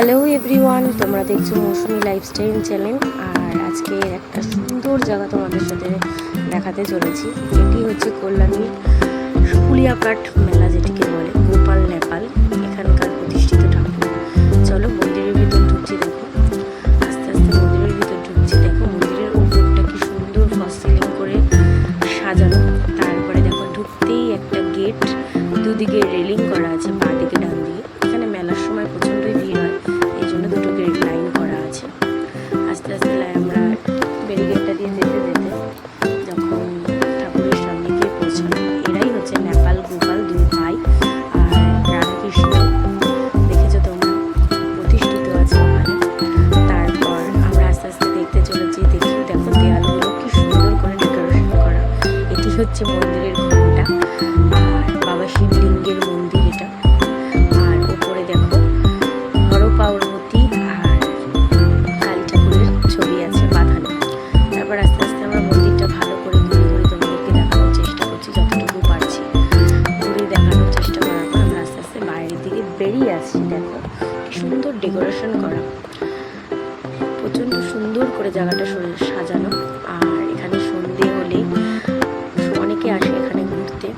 Hello everyone, তোমরা দেখছো মৌসুমি lifestyle channel. আর আজকে একটা সুন্দর জায়গা তোমাদের সাথে দেখাতে চলেছি। এটি হচ্ছে কল্যাণীর ফুলিয়াকাট মেলা, যেটিকে বলে গোপাল নেপাল, এখানকার প্রতিষ্ঠিত ঠাকুর। চলো মন্দিরের ভিতর ঢুকছি। দেখো আস্তে আস্তে মন্দিরের ভিতর ঢুকছি। দেখো মন্দিরের উপরটা কি সুন্দর ফলস সিলিং করে সাজানো। তারপরে দেখো ঢুকতেই একটা গেট, দুদিকে রেলিং করা আছে, বাঁ দিকে ডান দিকে। এখানে মেলার সময় প্রচণ্ডই ভিড় হয়, এই জন্য দুটো গেট লাইন করা আছে। আস্তে আস্তে আমরা ব্যারিকেডটা দিয়ে যেতে যেতে যখন ঠাকুরের সামনে গিয়ে পৌঁছানো, এরাই হচ্ছে নেপাল গোপাল, দুই ভাই। আর রাধাকৃষ্ণ দেখেছো তোমরা, প্রতিষ্ঠিত আছে ওখানে। তারপর আমরা আস্তে আস্তে দেখতে চলেছি। দেখো দেয়ালগুলো কি সুন্দর করে ডেকোরেশন করা। এটি হচ্ছে মন্দিরের ঘন্টা আর বাবা শিবলিঙ্গের মন্দির এটা। আর উপরে দেখো পার্বতী আর কালী ঠাকুরের ছবি আছে বাঁধানো। তারপর আস্তে আস্তে আমরা মন্দিরটা ভালো করে ঘুরে ঘুরে তোমাদেরকে দেখানোর চেষ্টা করছি, যতটুকু পারছি ঘুরে দেখানোর চেষ্টা করার পর আমরা আস্তে আস্তে বাইরের দিকে বেরিয়ে আসছি। দেখো কি সুন্দর ডেকোরেশন করা, প্রচণ্ড সুন্দর করে জায়গাটা সাজানো। আর এখানে সন্ধে হলেই অনেকে আসে এখানে ঘুরতে,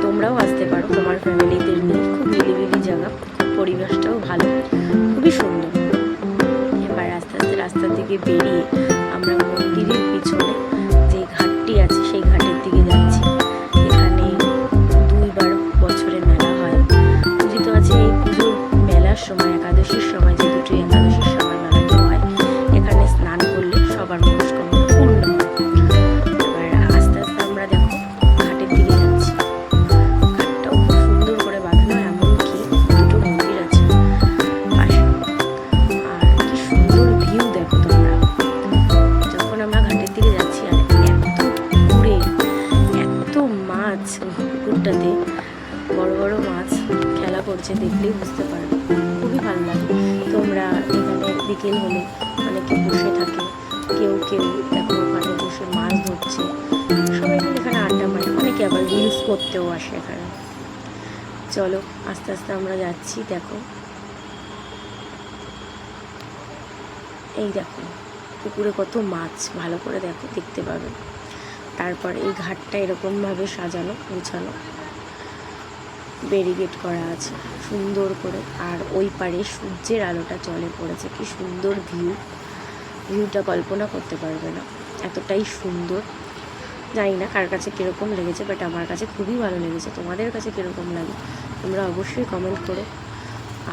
তোমরাও আসতে পারো তোমার ফ্যামিলিদের নিয়ে। খুব নিরিবিলি জায়গা, পরিবেশটাও ভালো, খুবই সুন্দর। এবার আস্তে আস্তে রাস্তার দিকে বেরিয়ে আমরা মন্দিরের পিছনে যে ঘাটটি আছে সেই ঘাটের দিকে যাচ্ছি। এখানে দুইবার বছরে মেলা হয়। পুজো তো আছে, এই পুজোর মেলার সময় একাদশীর সময়, যে দুটো একাদশীর সময় মেলাটি হয়, এখানে স্নান করলে সবার মনস্কামনা পূর্ণ হয়। এবার আস্তে আস্তে আমরা দেখো ঘাটের দিকে যাচ্ছি। ঘাটটাও খুব সুন্দর করে বাঁধানো, এমনকি দুটো মন্দির আছে পাশে। আর কি সুন্দর ভিউ দেখো তোমরা যখন আমরা ঘাটের দিকে যাচ্ছি। আর এত ঘুরে এত মাছ পুকুরটাতে, বড় বড় মাছ খেলা করছে, দেখলেই বুঝতে পারবে, খুবই ভালো লাগে। তোমরা এখানে বিকেল হলে অনেকে বসে থাকে, কেউ কেউ দেখো ওখানে বসে মাছ ধরছে, সবাই মিলে এখানে আড্ডা মারে। অনেকে আবার রিলস করতেও আসে এখানে। চলো আস্তে আস্তে আমরা যাচ্ছি। দেখো এই দেখো পুকুরে কত মাছ, ভালো করে দেখো, দেখতে পাবে। তারপর এই ঘাটটা এরকমভাবে সাজানো গুছানো, ব্যারিকেড করা আছে সুন্দর করে। আর ওই পারে সূর্যের আলোটা চলে পড়েছে, কি সুন্দর ভিউটা কল্পনা করতে পারবে না, এতটাই সুন্দর। জানি না কার কাছে কীরকম লেগেছে, বাট আমার কাছে খুবই ভালো লেগেছে। তোমাদের কাছে কীরকম লাগে তোমরা অবশ্যই কমেন্ট করো।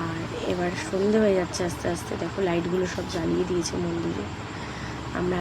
আর এবার সন্ধে হয়ে যাচ্ছে আস্তে আস্তে। দেখো লাইটগুলো সব জ্বালিয়ে দিয়েছে মন্দিরে। আমরা